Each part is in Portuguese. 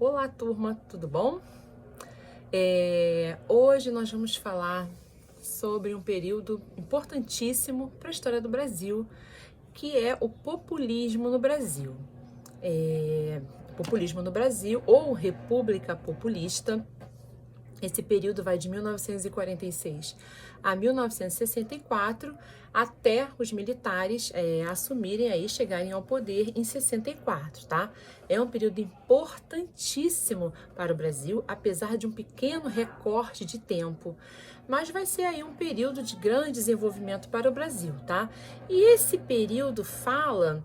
Olá, turma, tudo bom? Hoje nós vamos falar sobre um período importantíssimo para a história do Brasil, que é o populismo no Brasil. Populismo no Brasil ou República Populista. Esse período vai de 1946 a 1964, até os militares assumirem aí, chegarem ao poder em 64, tá? É um período importantíssimo para o Brasil, apesar de um pequeno recorte de tempo. Mas vai ser aí um período de grande desenvolvimento para o Brasil, tá? E esse período fala...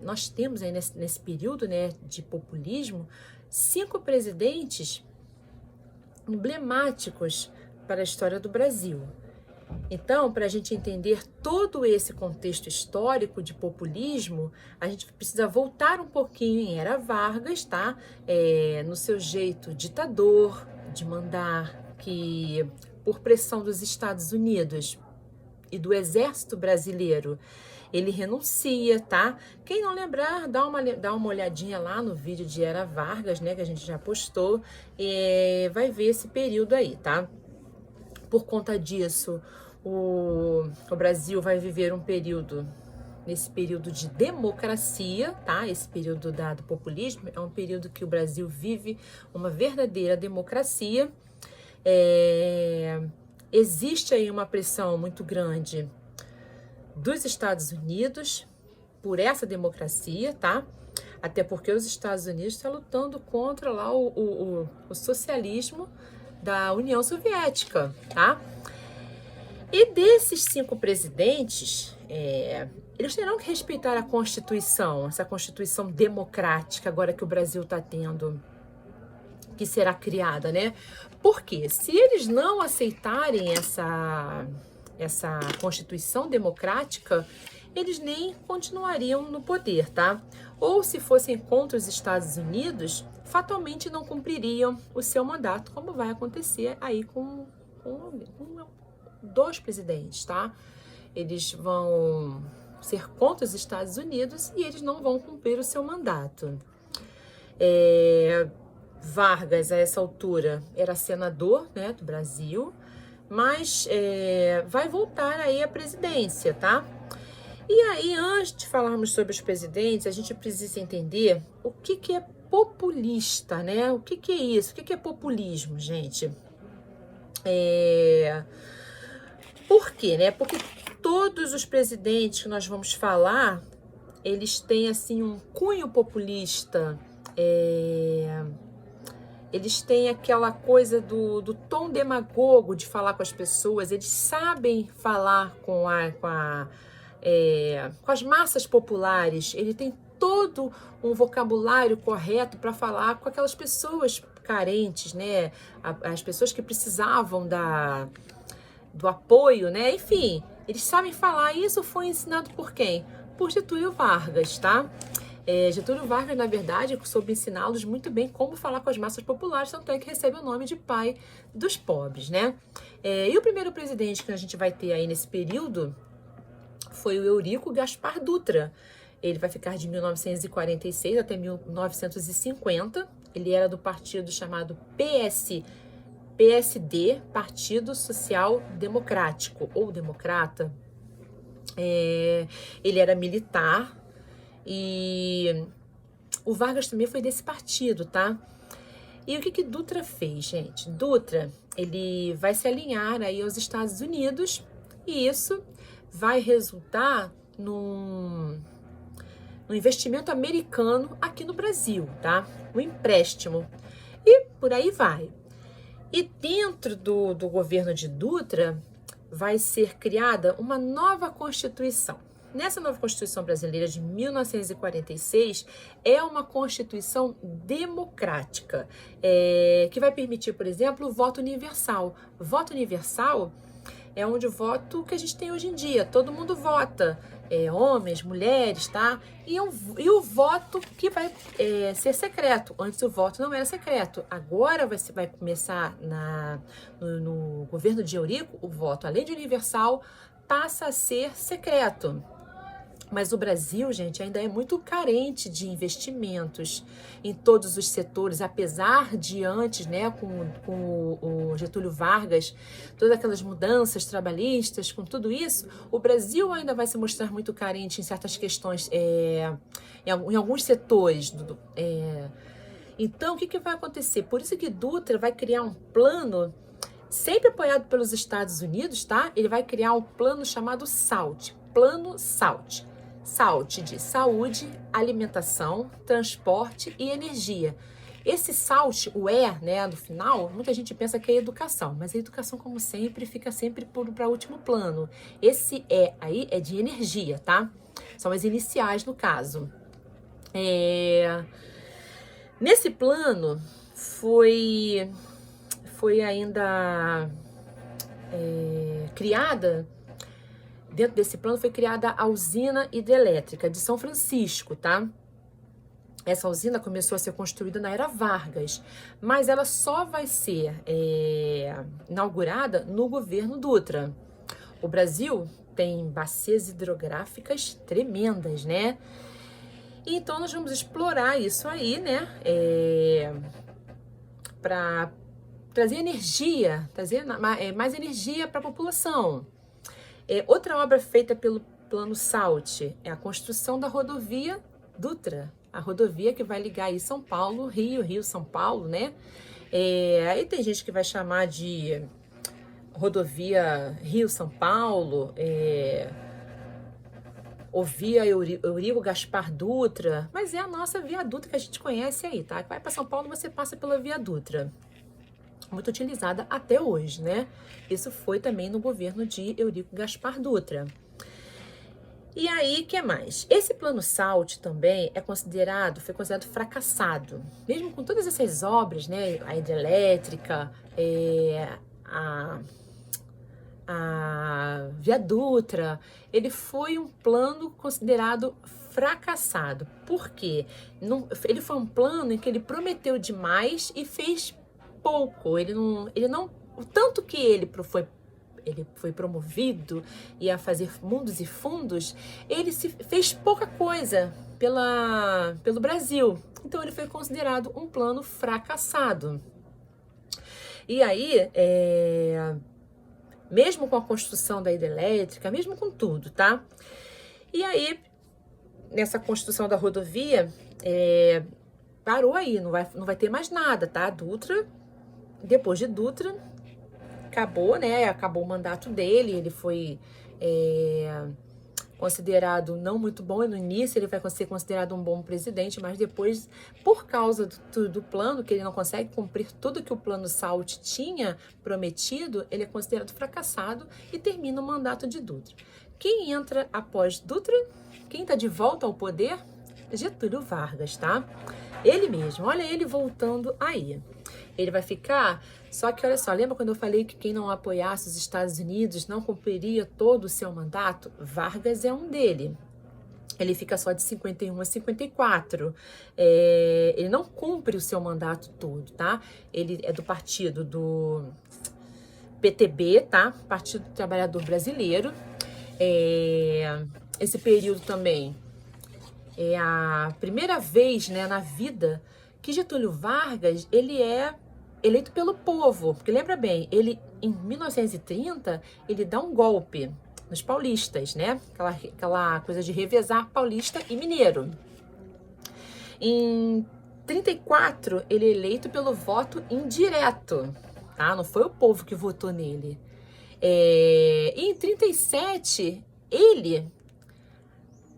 nós temos aí nesse período, né, de populismo, 5 presidentes emblemáticos para a história do Brasil. Então, para a gente entender todo esse contexto histórico de populismo, a gente precisa voltar um pouquinho em Era Vargas, tá? No seu jeito ditador de mandar, que por pressão dos Estados Unidos e do Exército Brasileiro, ele renuncia, tá? Quem não lembrar, dá uma olhadinha lá no vídeo de Era Vargas, né, que a gente já postou, e vai ver esse período aí, tá? Por conta disso, o Brasil vai viver nesse período de democracia, tá? Esse período do populismo é um período que o Brasil vive uma verdadeira democracia. Existe aí uma pressão muito grande dos Estados Unidos por essa democracia, tá? Até porque os Estados Unidos estão lutando contra lá o socialismo da União Soviética, tá? E desses 5 presidentes, eles terão que respeitar a Constituição, essa Constituição democrática agora que o Brasil está tendo, que será criada, né? Porque se eles não aceitarem essa Constituição democrática, eles nem continuariam no poder, tá? Ou se fossem contra os Estados Unidos, fatalmente não cumpririam o seu mandato, como vai acontecer aí com 2 presidentes, tá? Eles vão ser contra os Estados Unidos e eles não vão cumprir o seu mandato. Vargas, a essa altura, era senador, né, do Brasil, mas vai voltar aí à presidência, tá? E aí, antes de falarmos sobre os presidentes, a gente precisa entender o que é populista, né? O que é isso? O que é populismo, gente? Por quê, né? Porque todos os presidentes que nós vamos falar, eles têm, assim, um cunho populista, eles têm aquela coisa do tom demagogo de falar com as pessoas, eles sabem falar com as massas populares, ele tem todo um vocabulário correto para falar com aquelas pessoas carentes, né? As pessoas que precisavam do apoio, né? Enfim, eles sabem falar. E isso foi ensinado por quem? Por Getúlio Vargas, tá? Getúlio Vargas, na verdade, soube ensiná-los muito bem como falar com as massas populares, tanto é que recebe o nome de pai dos pobres, né? E o primeiro presidente que a gente vai ter aí nesse período foi o Eurico Gaspar Dutra. Ele vai ficar de 1946 até 1950. Ele era do partido chamado PSD, Partido Social Democrático, ou Democrata. Ele era militar. E o Vargas também foi desse partido, tá? E o que Dutra fez, gente? Dutra, ele vai se alinhar aí aos Estados Unidos e isso vai resultar num investimento americano aqui no Brasil, tá? Um empréstimo. E por aí vai. E dentro do governo de Dutra vai ser criada uma nova Constituição. Nessa nova Constituição brasileira de 1946, é uma Constituição democrática, que vai permitir, por exemplo, o voto universal. Voto universal é onde o voto que a gente tem hoje em dia, todo mundo vota, homens, mulheres, tá? E o voto que vai ser secreto. Antes o voto não era secreto. Agora vai começar no governo de Eurico, o voto, além de universal, passa a ser secreto. Mas o Brasil, gente, ainda é muito carente de investimentos em todos os setores, apesar de antes, né, com o Getúlio Vargas, todas aquelas mudanças trabalhistas, com tudo isso, o Brasil ainda vai se mostrar muito carente em certas questões, em alguns setores. Então, o que vai acontecer? Por isso que Dutra vai criar um plano, sempre apoiado pelos Estados Unidos, tá? Ele vai criar um plano chamado SALT, Plano SALT. SALT de saúde, alimentação, transporte e energia. Esse SALT, o né, no final, muita gente pensa que é educação, mas a educação, como sempre, fica sempre para último plano. Esse aí é de energia, tá? São as iniciais no caso. Nesse plano foi ainda criada. Dentro desse plano foi criada a usina hidrelétrica de São Francisco, tá? Essa usina começou a ser construída na era Vargas, mas ela só vai ser inaugurada no governo Dutra. O Brasil tem bacias hidrográficas tremendas, né? Então nós vamos explorar isso aí, né? Para trazer energia, trazer mais energia para a população. Outra obra feita pelo Plano SALT é a construção da rodovia Dutra, a rodovia que vai ligar aí São Paulo, Rio, São Paulo, né? Aí tem gente que vai chamar de rodovia Rio-São Paulo, ou via Eurico Gaspar Dutra, mas é a nossa Via Dutra que a gente conhece aí, tá? Vai para São Paulo, você passa pela Via Dutra. Muito utilizada até hoje, né? Isso foi também no governo de Eurico Gaspar Dutra. E aí, o que mais? Esse plano SALT também foi considerado fracassado. Mesmo com todas essas obras, né? A hidrelétrica, a Via Dutra, ele foi um plano considerado fracassado. Por quê? Ele foi um plano em que ele prometeu demais e fez pouco. Ele não, o tanto que ele foi promovido e a fazer mundos e fundos, ele fez pouca coisa pelo Brasil. Então ele foi considerado um plano fracassado. E aí, mesmo com a construção da hidrelétrica, mesmo com tudo, tá? E aí, nessa construção da rodovia, parou aí, não vai ter mais nada, tá? Dutra, depois de Dutra, acabou, né? Acabou o mandato dele, ele foi considerado não muito bom. No início ele vai ser considerado um bom presidente, mas depois, por causa do plano, que ele não consegue cumprir tudo que o plano SALT tinha prometido, ele é considerado fracassado e termina o mandato de Dutra. Quem entra após Dutra? Quem está de volta ao poder? Getúlio Vargas, tá? Ele mesmo, olha ele voltando aí. Ele vai ficar, só que olha só, lembra quando eu falei que quem não apoiasse os Estados Unidos não cumpriria todo o seu mandato? Vargas é um dele. Ele fica só de 51 a 54. Ele não cumpre o seu mandato todo, tá? Ele é do partido do PTB, tá? Partido do Trabalhador Brasileiro. Esse período também é a primeira vez, né, na vida que Getúlio Vargas, ele é eleito pelo povo. Porque lembra bem, ele em 1930, ele dá um golpe nos paulistas, né? Aquela coisa de revezar paulista e mineiro. Em 34, ele é eleito pelo voto indireto, tá? Não foi o povo que votou nele. E em 37, ele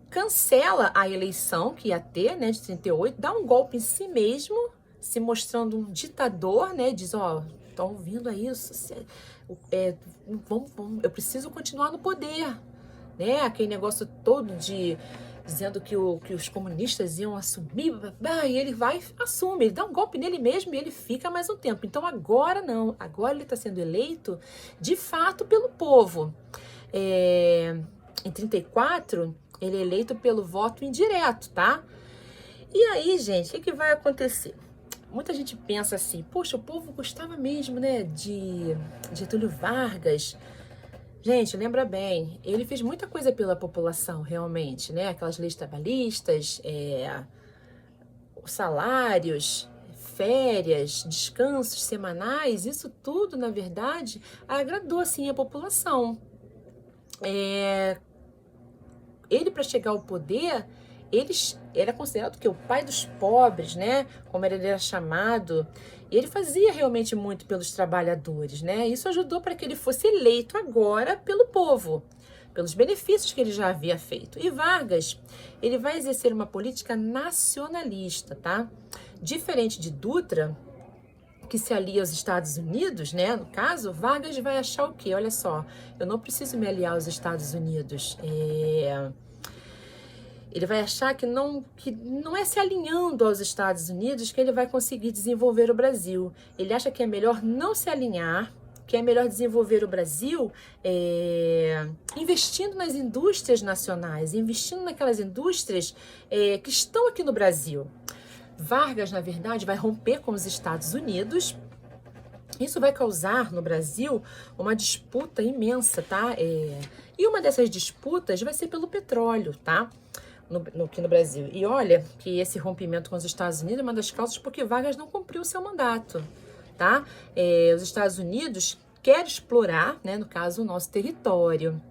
cancela a eleição que ia ter, né, de 38, dá um golpe em si mesmo, se mostrando um ditador, né, diz, estão ouvindo aí, eu preciso continuar no poder, né, aquele negócio todo dizendo que os comunistas iam assumir, e ele assume, ele dá um golpe nele mesmo e ele fica mais um tempo. Então agora não, agora ele está sendo eleito de fato pelo povo. Em 34, ele é eleito pelo voto indireto, tá? E aí, gente, o que vai acontecer? Muita gente pensa assim, poxa, o povo gostava mesmo, né, de Getúlio Vargas. Gente, lembra bem, ele fez muita coisa pela população, realmente, né? Aquelas leis trabalhistas, salários, férias, descansos semanais, isso tudo, na verdade, agradou, assim, a população. Ele, para chegar ao poder, ele era considerado que o pai dos pobres, né? Como ele era chamado. E ele fazia realmente muito pelos trabalhadores, né? Isso ajudou para que ele fosse eleito agora pelo povo, pelos benefícios que ele já havia feito. E Vargas, ele vai exercer uma política nacionalista, tá? Diferente de Dutra, que se alia aos Estados Unidos, né? No caso, Vargas vai achar o quê? Olha só, eu não preciso me aliar aos Estados Unidos. Ele vai achar que não é se alinhando aos Estados Unidos que ele vai conseguir desenvolver o Brasil. Ele acha que é melhor não se alinhar, que é melhor desenvolver o Brasil investindo nas indústrias nacionais, investindo naquelas indústrias que estão aqui no Brasil. Vargas, na verdade, vai romper com os Estados Unidos. Isso vai causar no Brasil uma disputa imensa, tá? E uma dessas disputas vai ser pelo petróleo, tá? Aqui no Brasil. E olha que esse rompimento com os Estados Unidos é uma das causas porque Vargas não cumpriu o seu mandato, tá? Os Estados Unidos querem explorar, né, no caso, o nosso território,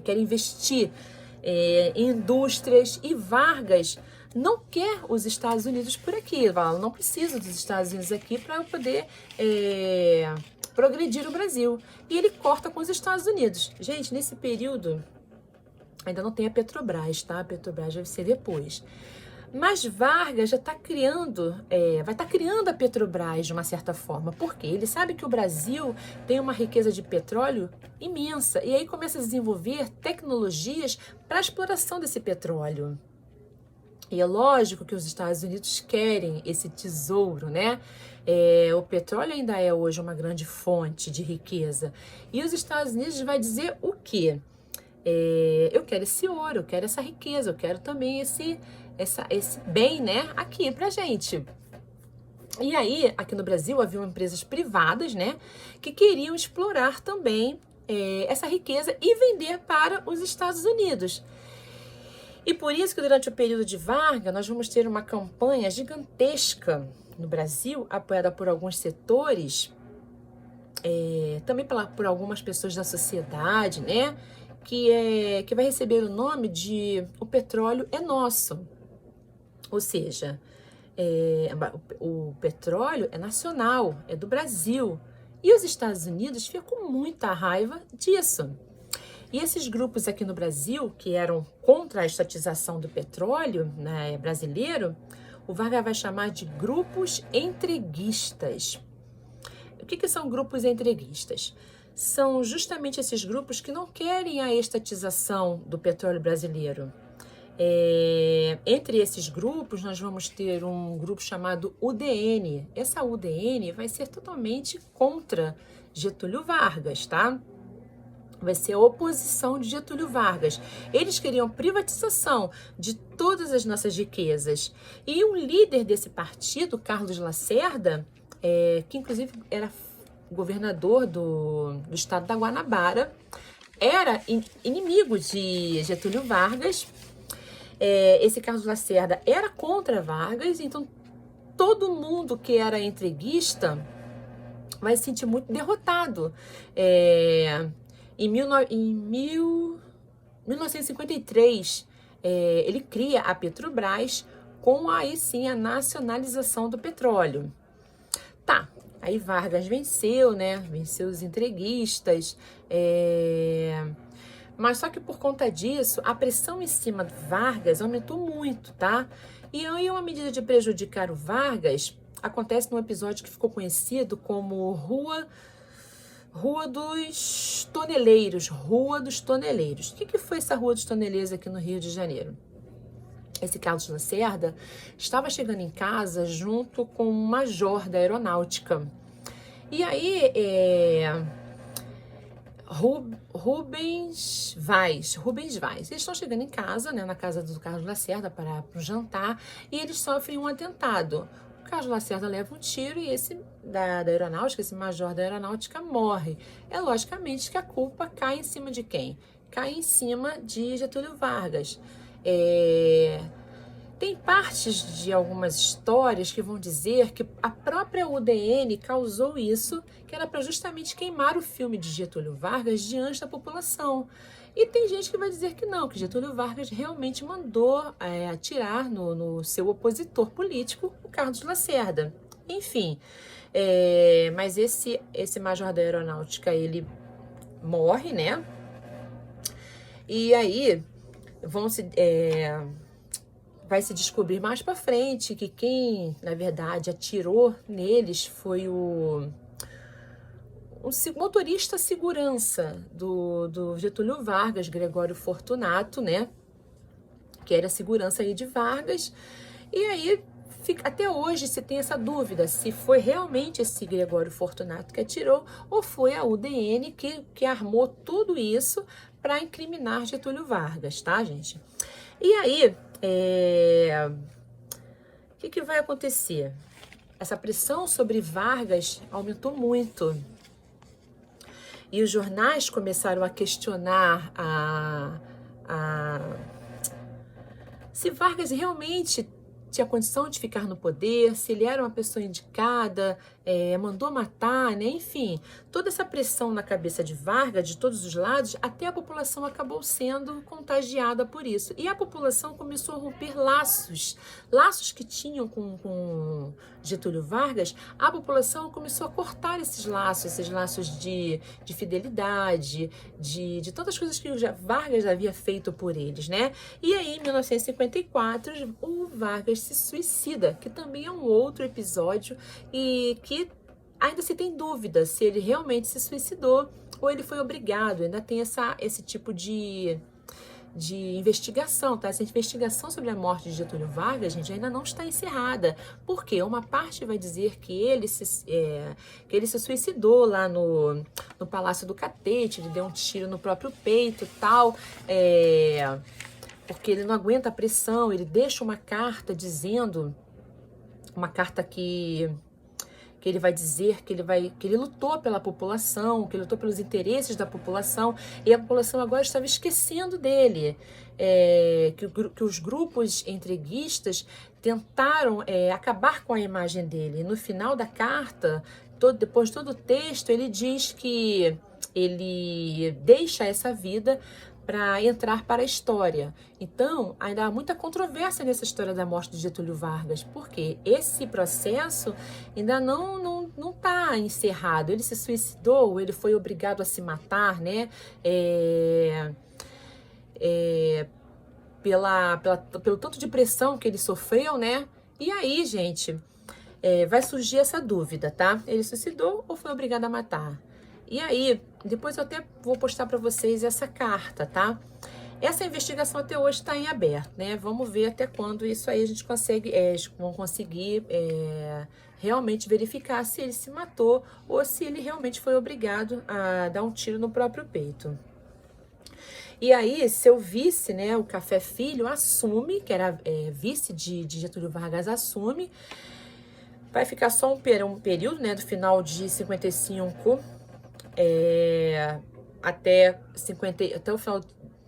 querem investir em indústrias, e Vargas não quer os Estados Unidos por aqui. Ele fala, não preciso dos Estados Unidos aqui para eu poder progredir o Brasil. E ele corta com os Estados Unidos. Gente, nesse período ainda não tem a Petrobras, tá? A Petrobras deve ser depois. Mas Vargas já está criando, vai estar criando a Petrobras de uma certa forma. Por quê? Ele sabe que o Brasil tem uma riqueza de petróleo imensa. E aí começa a desenvolver tecnologias para a exploração desse petróleo. E é lógico que os Estados Unidos querem esse tesouro, né? O petróleo ainda é hoje uma grande fonte de riqueza. E os Estados Unidos vai dizer o quê? Eu quero esse ouro, eu quero essa riqueza, eu quero também esse bem, né, aqui pra gente. E aí, aqui no Brasil, haviam empresas privadas, né, que queriam explorar também essa riqueza e vender para os Estados Unidos. E por isso que durante o período de Vargas, nós vamos ter uma campanha gigantesca no Brasil, apoiada por alguns setores, também por algumas pessoas da sociedade, né, que vai receber o nome de O Petróleo é Nosso. Ou seja, o petróleo é nacional, é do Brasil. E os Estados Unidos ficam com muita raiva disso. E esses grupos aqui no Brasil, que eram contra a estatização do petróleo, né, brasileiro, o Vargas vai chamar de grupos entreguistas. O que são grupos entreguistas? São justamente esses grupos que não querem a estatização do petróleo brasileiro. Entre esses grupos, nós vamos ter um grupo chamado UDN. Essa UDN vai ser totalmente contra Getúlio Vargas, tá? Vai ser a oposição de Getúlio Vargas. Eles queriam privatização de todas as nossas riquezas. E um líder desse partido, Carlos Lacerda, que inclusive era governador do estado da Guanabara, era inimigo de Getúlio Vargas. Esse Carlos Lacerda era contra Vargas, então todo mundo que era entreguista vai se sentir muito derrotado. Em 1953, ele cria a Petrobras com aí sim a nacionalização do petróleo. Tá, aí Vargas venceu, né? Venceu os entreguistas, mas só que por conta disso, a pressão em cima do Vargas aumentou muito, tá? E aí uma medida de prejudicar o Vargas acontece num episódio que ficou conhecido como Rua dos Toneleiros. Rua dos Toneleiros. O que foi essa Rua dos Toneleiros aqui no Rio de Janeiro? Esse Carlos Lacerda estava chegando em casa junto com um major da aeronáutica. E aí, Rubens Vaz. Eles estão chegando em casa, né, na casa do Carlos Lacerda para o jantar, e eles sofrem um atentado. Carlos Lacerda leva um tiro e esse da aeronáutica, esse major da aeronáutica morre. É logicamente que a culpa cai em cima de quem? Cai em cima de Getúlio Vargas. Tem partes de algumas histórias que vão dizer que a própria UDN causou isso, que era para justamente queimar o filme de Getúlio Vargas diante da população. E tem gente que vai dizer que não, que Getúlio Vargas realmente mandou atirar no seu opositor político, o Carlos Lacerda. Enfim, mas esse major da aeronáutica, ele morre, né? E aí vai se descobrir mais para frente que quem, na verdade, atirou neles foi o motorista segurança do Getúlio Vargas, Gregório Fortunato, né? Que era segurança aí de Vargas. E aí, até hoje, se tem essa dúvida se foi realmente esse Gregório Fortunato que atirou ou foi a UDN que armou tudo isso para incriminar Getúlio Vargas, tá, gente? E aí, o que vai acontecer? Essa pressão sobre Vargas aumentou muito. E os jornais começaram a questionar se Vargas realmente tinha condição de ficar no poder, se ele era uma pessoa indicada, mandou matar, né? Enfim, toda essa pressão na cabeça de Vargas, de todos os lados, até a população acabou sendo contagiada por isso. E a população começou a romper laços que tinham com Getúlio Vargas, a população começou a cortar esses laços de fidelidade, de tantas coisas que o Vargas havia feito por eles, né? E aí, em 1954, o Vargas se suicida, que também é um outro episódio e que ainda se tem dúvida se ele realmente se suicidou ou ele foi obrigado. Ainda tem esse tipo de investigação, tá? Essa investigação sobre a morte de Getúlio Vargas, gente, ainda não está encerrada. Por quê? Uma parte vai dizer que ele se suicidou lá no Palácio do Catete, ele deu um tiro no próprio peito e tal, porque ele não aguenta a pressão, ele deixa uma carta dizendo, uma carta que ele vai dizer que ele lutou pela população, que ele lutou pelos interesses da população, e a população agora estava esquecendo dele, que os grupos entreguistas tentaram acabar com a imagem dele. E no final da carta, depois de todo o texto, ele diz que ele deixa essa vida para entrar para a história. Então, ainda há muita controvérsia nessa história da morte de Getúlio Vargas, porque esse processo ainda não está encerrado. Ele se suicidou, ele foi obrigado a se matar, né? Pelo tanto de pressão que ele sofreu, né? E aí, gente, vai surgir essa dúvida, tá? Ele suicidou ou foi obrigado a matar? E aí, depois eu até vou postar para vocês essa carta, tá? Essa investigação até hoje está em aberto, né? Vamos ver até quando isso aí a gente consegue, vão conseguir realmente verificar se ele se matou ou se ele realmente foi obrigado a dar um tiro no próprio peito. E aí, seu vice, né, o Café Filho, assume, que era vice de Getúlio Vargas, assume. Vai ficar só um período, né, do final de 55 até o final,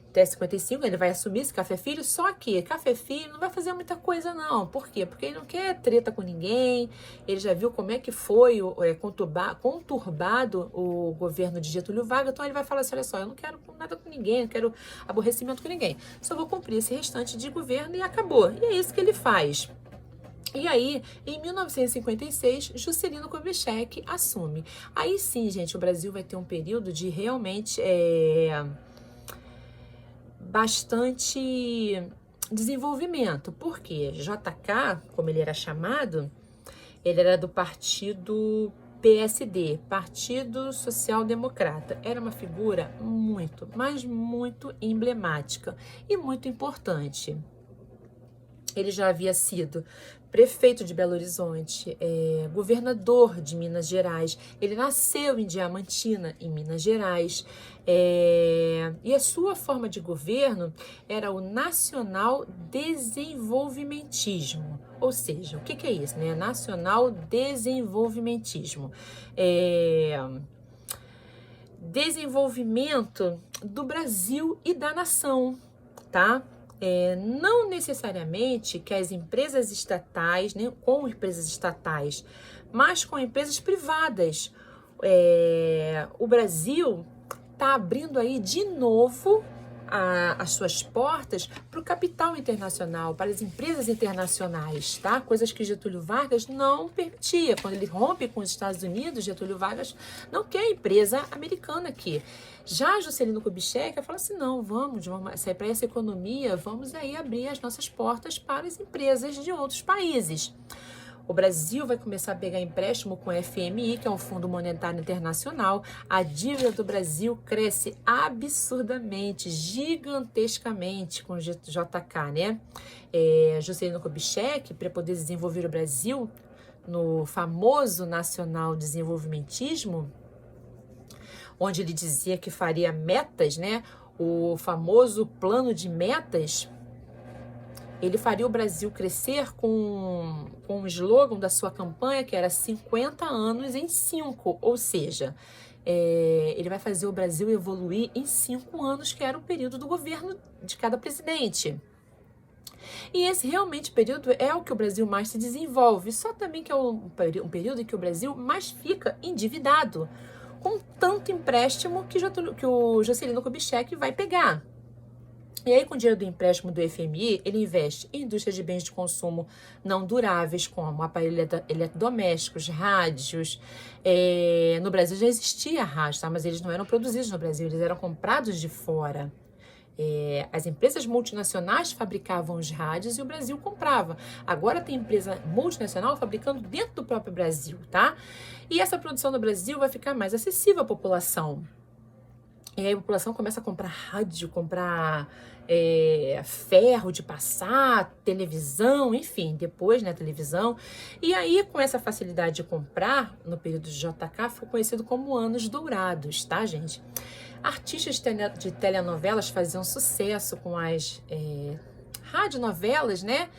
até 55, ele vai assumir esse Café Filho, só que Café Filho não vai fazer muita coisa não. Por quê? Porque ele não quer treta com ninguém, ele já viu como é que foi conturbado o governo de Getúlio Vargas, então ele vai falar assim, olha só, eu não quero nada com ninguém, não quero aborrecimento com ninguém, só vou cumprir esse restante de governo e acabou. E é isso que ele faz. E aí, em 1956, Juscelino Kubitschek assume. Aí sim, gente, o Brasil vai ter um período de realmente bastante desenvolvimento. Porque JK, como ele era chamado, ele era do partido PSD, Partido Social Democrata. Era uma figura muito, mas muito emblemática e muito importante. Ele já havia sido prefeito de Belo Horizonte, governador de Minas Gerais. Ele nasceu em Diamantina, em Minas Gerais. E a sua forma de governo era o nacional desenvolvimentismo. Ou seja, o que é isso, né? Nacional desenvolvimentismo. Desenvolvimento do Brasil e da nação, tá? Não necessariamente que as empresas estatais, né, com empresas estatais, mas com empresas privadas. O Brasil está abrindo aí de novo as suas portas para o capital internacional, para as empresas internacionais, tá? Coisas que Getúlio Vargas não permitia. Quando ele rompe com os Estados Unidos, Getúlio Vargas não quer empresa americana aqui. Já Juscelino Kubitschek fala assim, não, vamos para essa economia, vamos aí abrir as nossas portas para as empresas de outros países. O Brasil vai começar a pegar empréstimo com o FMI, que é o Fundo Monetário Internacional. A dívida do Brasil cresce absurdamente, gigantescamente com o JK, né? Juscelino Kubitschek, para poder desenvolver o Brasil no famoso nacional desenvolvimentismo, onde ele dizia que faria metas, né? O famoso plano de metas. Ele faria o Brasil crescer com o slogan da sua campanha, que era 50 anos em 5, ou seja, ele vai fazer o Brasil evoluir em 5 anos, que era o período do governo de cada presidente. E esse realmente período é o que o Brasil mais se desenvolve, só também que é um período em que o Brasil mais fica endividado, com tanto empréstimo que o Juscelino Kubitschek vai pegar. E aí, com o dinheiro do empréstimo do FMI, ele investe em indústrias de bens de consumo não duráveis, como aparelhos eletrodomésticos, rádios. No Brasil já existia rádio, tá? Mas eles não eram produzidos no Brasil, eles eram comprados de fora. As empresas multinacionais fabricavam os rádios e o Brasil comprava. Agora tem empresa multinacional fabricando dentro do próprio Brasil, tá? E essa produção no Brasil vai ficar mais acessível à população. E aí a população começa a comprar rádio, comprar ferro de passar, televisão, enfim, depois, né, televisão. E aí, com essa facilidade de comprar, no período de JK, ficou conhecido como Anos Dourados, tá, gente? Artistas de telenovelas faziam sucesso com as radionovelas, né?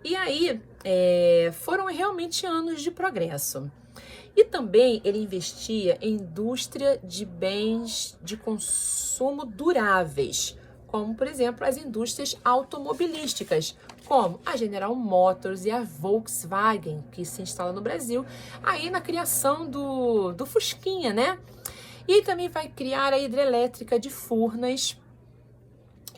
E aí, foram realmente anos de progresso. E também ele investia em indústria de bens de consumo duráveis, como, por exemplo, as indústrias automobilísticas, como a General Motors e a Volkswagen, que se instala no Brasil, aí na criação do Fusquinha, né? E também vai criar a hidrelétrica de Furnas.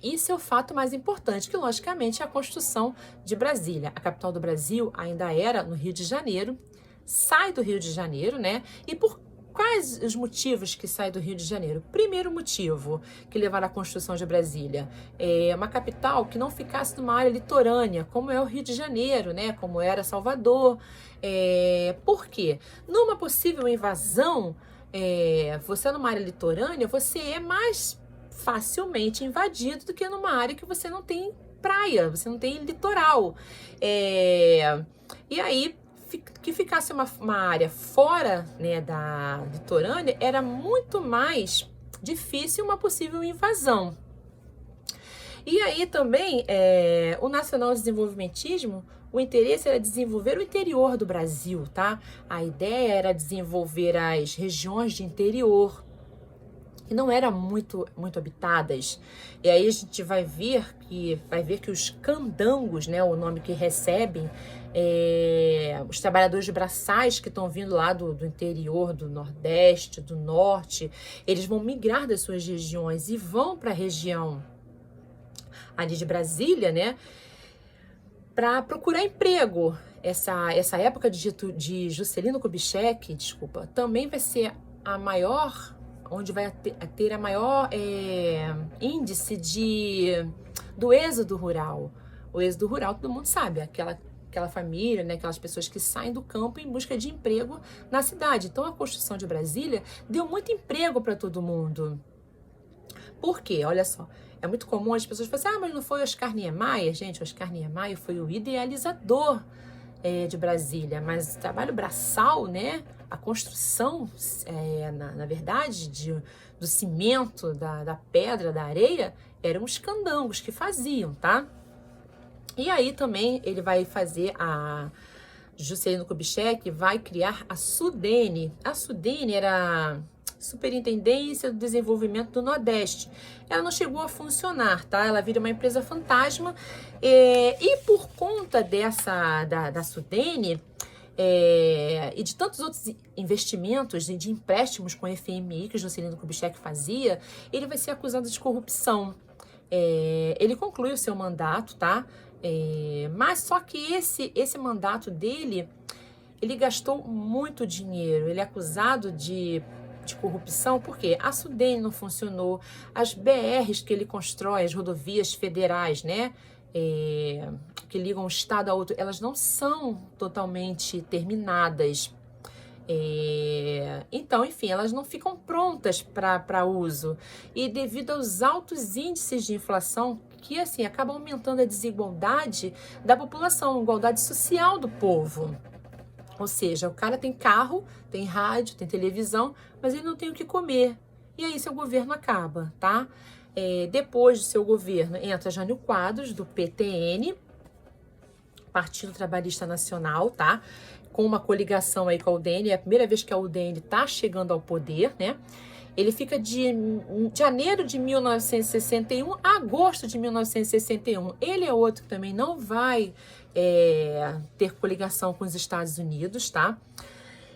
E seu fato mais importante, que logicamente é a construção de Brasília. A capital do Brasil ainda era no Rio de Janeiro, sai do Rio de Janeiro, né? E por quais os motivos que sai do Rio de Janeiro? Primeiro motivo que levaram à construção de Brasília é uma capital que não ficasse numa área litorânea, como é o Rio de Janeiro, né? Como era Salvador. Por quê? Numa possível invasão, você numa área litorânea, você é mais facilmente invadido do que numa área que você não tem praia, você não tem litoral. E aí, que ficasse uma área fora, né, da litorânea, era muito mais difícil uma possível invasão. E aí também, o nacional desenvolvimentismo, o interesse era desenvolver o interior do Brasil, tá? A ideia era desenvolver as regiões de interior, que não eram muito habitadas. E aí a gente vai ver que os candangos, né, o nome que recebem, os trabalhadores de braçais que estão vindo lá do interior, do Nordeste, do Norte, eles vão migrar das suas regiões e vão para a região ali de Brasília, né, para procurar emprego. Essa época de Juscelino Kubitschek, também vai ser a maior, onde vai ter a maior índice do êxodo rural. O êxodo rural, todo mundo sabe, aquela família, né, aquelas pessoas que saem do campo em busca de emprego na cidade. Então, a construção de Brasília deu muito emprego para todo mundo. Por quê? Olha só, é muito comum as pessoas falarem mas não foi Oscar Niemeyer? Gente, Oscar Niemeyer foi o idealizador de Brasília, mas o trabalho braçal, né? A construção, na verdade, do cimento, da pedra, da areia, eram os candangos que faziam, tá? E aí também ele vai fazer Juscelino Kubitschek vai criar a SUDENE. A SUDENE era Superintendência do Desenvolvimento do Nordeste. Ela não chegou a funcionar, tá? Ela vira uma empresa fantasma. E por conta da SUDENE e de tantos outros investimentos de empréstimos com FMI que o Juscelino Kubitschek fazia, ele vai ser acusado de corrupção. Ele conclui o seu mandato, tá? Mas só que esse mandato dele, ele gastou muito dinheiro. Ele é acusado de corrupção porque a SUDENE não funcionou, as BRs que ele constrói, as rodovias federais, né? Que ligam um estado a outro, elas não são totalmente terminadas. Então, enfim, elas não ficam prontas para uso. E devido aos altos índices de inflação, que assim acabam aumentando a desigualdade da população, a igualdade social do povo. Ou seja, o cara tem carro, tem rádio, tem televisão, mas ele não tem o que comer. E aí seu governo acaba, tá? Depois do seu governo entra Jânio Quadros, do PTN, Partido Trabalhista Nacional, tá? Com uma coligação aí com a UDN, é a primeira vez que a UDN tá chegando ao poder, né? Ele fica de janeiro de 1961 a agosto de 1961. Ele é outro que também não vai ter coligação com os Estados Unidos, tá?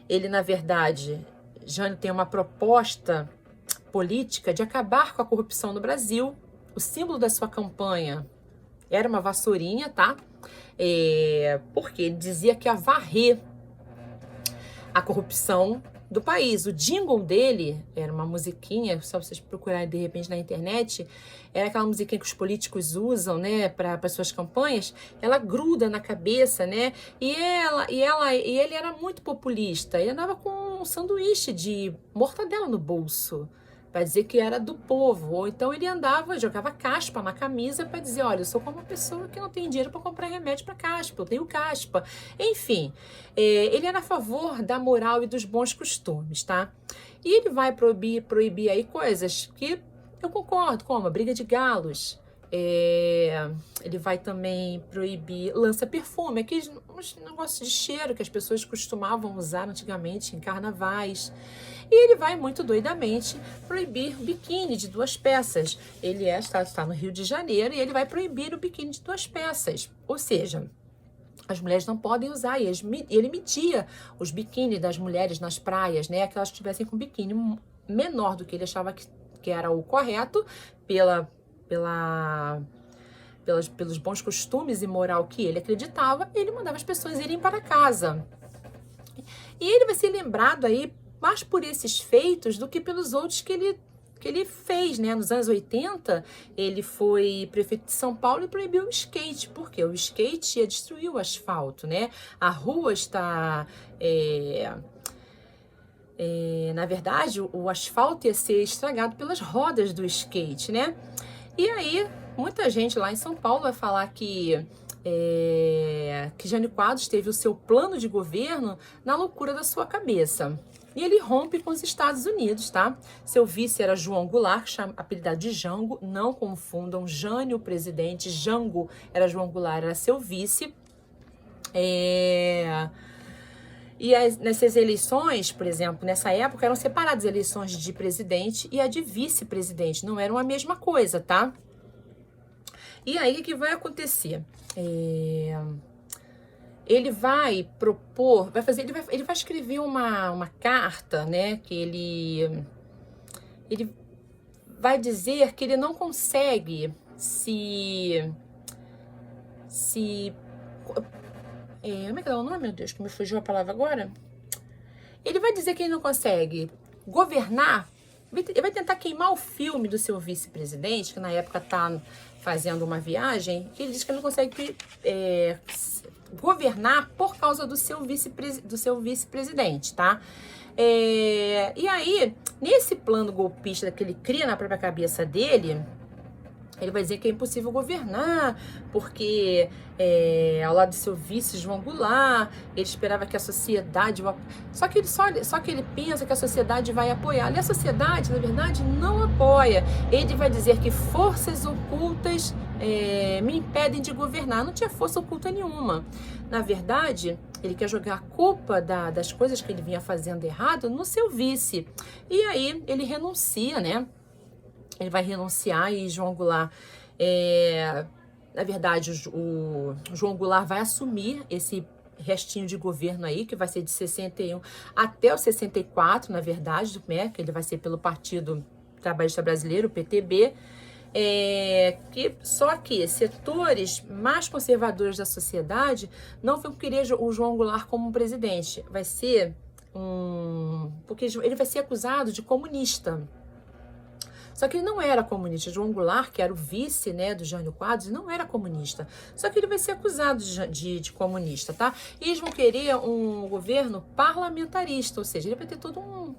Ele, na verdade, Jânio tem uma proposta política de acabar com a corrupção no Brasil. O símbolo da sua campanha era uma vassourinha, tá? Porque ele dizia que ia varrer a corrupção do país. O jingle dele era uma musiquinha, só vocês procurarem de repente na internet, era aquela musiquinha que os políticos usam, né, para suas campanhas. Ela gruda na cabeça, né? E ele era muito populista. Ele andava com um sanduíche de mortadela no bolso, para dizer que era do povo. Ou então ele jogava caspa na camisa para dizer, olha, eu sou como uma pessoa que não tem dinheiro para comprar remédio para caspa, eu tenho caspa. Enfim, ele era a favor da moral e dos bons costumes, tá? E ele vai proibir aí coisas que eu concordo, como a briga de galos. Ele vai também proibir lança-perfume, aqueles negócios de cheiro que as pessoas costumavam usar antigamente em carnavais. E ele vai muito doidamente proibir biquíni de 2 peças. Ele está no Rio de Janeiro e ele vai proibir o biquíni de 2 peças. Ou seja, as mulheres não podem usar. E ele media os biquíni das mulheres nas praias, né? Que elas estivessem com biquíni menor do que ele achava que era o correto pelos bons costumes e moral que ele acreditava. Ele mandava as pessoas irem para casa. E ele vai ser lembrado aí mais por esses feitos do que pelos outros que ele fez, né? Nos anos 80, ele foi prefeito de São Paulo e proibiu o skate, porque o skate ia destruir o asfalto, né? A rua está... na verdade, o asfalto ia ser estragado pelas rodas do skate, né? E aí, muita gente lá em São Paulo vai falar que Jânio Quadros teve o seu plano de governo na loucura da sua cabeça. E ele rompe com os Estados Unidos, tá? Seu vice era João Goulart, apelidado de Jango, não confundam, Jânio, o presidente, Jango era João Goulart, era seu vice. Nessas eleições, por exemplo, nessa época, eram separadas as eleições de presidente e a de vice-presidente, não eram a mesma coisa, tá? E aí, o que vai acontecer? Ele vai propor, ele vai escrever uma carta, né, que ele vai dizer que ele não consegue como é que é o nome, meu Deus, que me fugiu a palavra agora? Ele vai dizer que ele não consegue governar, ele vai tentar queimar o filme do seu vice-presidente, que na época está fazendo uma viagem, que ele diz que ele não consegue governar por causa do seu vice-presidente, tá? E aí, nesse plano golpista que ele cria na própria cabeça dele, Ele vai dizer que é impossível governar, porque ao lado do seu vice João Goulart, ele esperava que a sociedade... Só que ele pensa que a sociedade vai apoiar. E a sociedade, na verdade, não apoia. Ele vai dizer que forças ocultas me impedem de governar. Não tinha força oculta nenhuma. Na verdade, ele quer jogar a culpa das coisas que ele vinha fazendo errado no seu vice. E aí ele renuncia, né? Ele vai renunciar e João Goulart, na verdade, o João Goulart vai assumir esse restinho de governo aí, que vai ser de 61 até o 64, na verdade, né, que ele vai ser pelo Partido Trabalhista Brasileiro, o PTB, só que setores mais conservadores da sociedade não vão querer o João Goulart como presidente. Vai ser porque ele vai ser acusado de comunista. Só que ele não era comunista. João Goulart, que era o vice, né, do Jânio Quadros, não era comunista. Só que ele vai ser acusado de comunista, tá? E eles vão querer um governo parlamentarista, ou seja, ele vai ter todo um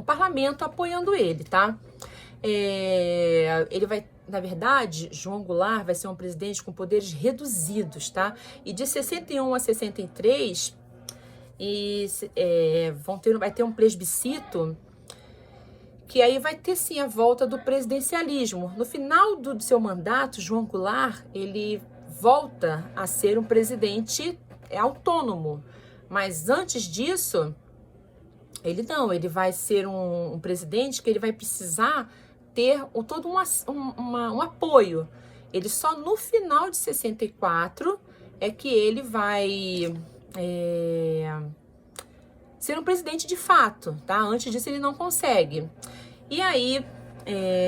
parlamento apoiando ele, tá? Ele vai, na verdade, João Goulart vai ser um presidente com poderes reduzidos, tá? E de 61 a 63, vai ter um plebiscito, que aí vai ter sim a volta do presidencialismo. No final do seu mandato, João Goulart, ele volta a ser um presidente autônomo. Mas antes disso, ele vai ser um presidente que ele vai precisar ter todo um apoio. Ele só no final de 64 é que ele vai ser um presidente de fato, tá? Antes disso ele não consegue. E aí,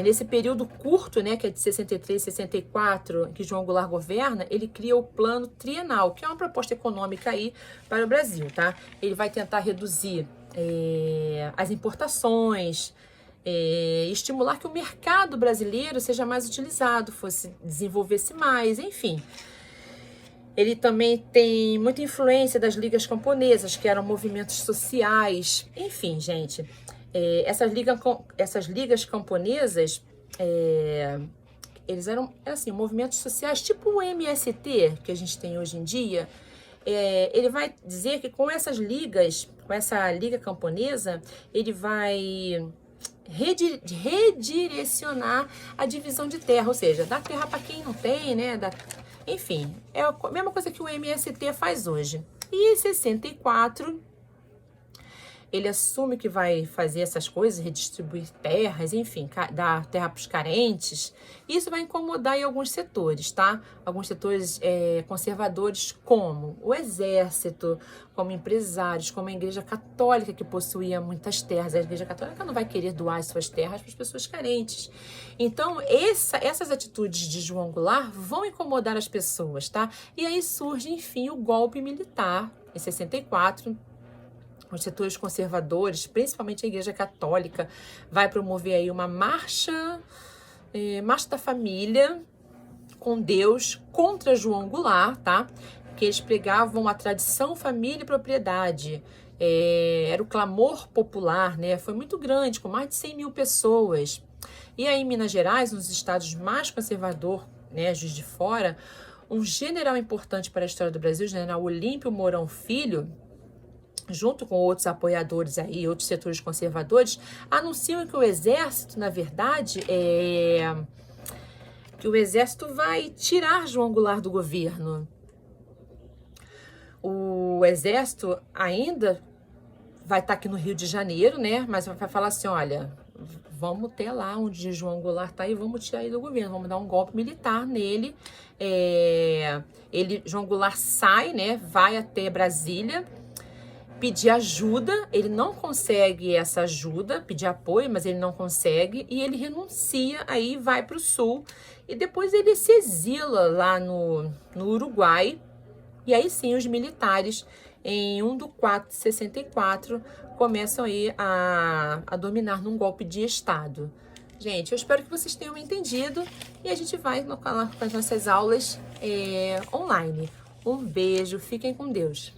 nesse período curto, né, que é de 63 a 64, que João Goulart governa, ele cria o Plano Trienal, que é uma proposta econômica aí para o Brasil, tá? Ele vai tentar reduzir as importações, estimular que o mercado brasileiro seja mais utilizado, desenvolvesse mais, enfim. Ele também tem muita influência das ligas camponesas, que eram movimentos sociais. Enfim, gente, essas ligas camponesas, eles eram assim, movimentos sociais, tipo o MST que a gente tem hoje em dia. Ele vai dizer que com essa liga camponesa, ele vai redirecionar a divisão de terra, ou seja, dar terra para quem não tem, né? Enfim, é a mesma coisa que o MST faz hoje. E em 64, ele assume que vai fazer essas coisas, redistribuir terras, enfim, dar terra para os carentes. Isso vai incomodar em alguns setores, tá? Alguns setores conservadores, como o exército, como empresários, como a Igreja Católica, que possuía muitas terras. A Igreja Católica não vai querer doar as suas terras para as pessoas carentes. Então, essas atitudes de João Goulart vão incomodar as pessoas, tá? E aí surge, enfim, o golpe militar, em 64, os setores conservadores, principalmente a Igreja Católica, vai promover aí uma marcha da família com Deus contra João Goulart, tá? Que eles pregavam a tradição, família e propriedade. Era o clamor popular, né? Foi muito grande, com mais de 100 mil pessoas. E aí em Minas Gerais, nos estados mais conservadores, né, Juiz de Fora, um general importante para a história do Brasil, o general Olímpio Mourão Filho, junto com outros apoiadores aí, outros setores conservadores, anunciam que o exército, na verdade, que o exército vai tirar João Goulart do governo. O exército ainda vai estar aqui no Rio de Janeiro, né? Mas vai falar assim, olha, vamos ter lá onde João Goulart está e vamos tirar ele do governo, vamos dar um golpe militar nele. João Goulart sai, né? Vai até Brasília, pedir ajuda, ele não consegue essa ajuda, pedir apoio, mas ele não consegue, e ele renuncia, aí vai para o sul, e depois ele se exila lá no Uruguai, e aí sim os militares, em 1/4 de 64, começam aí a dominar num golpe de Estado. Gente, eu espero que vocês tenham entendido, e a gente vai com as nossas aulas online. Um beijo, fiquem com Deus.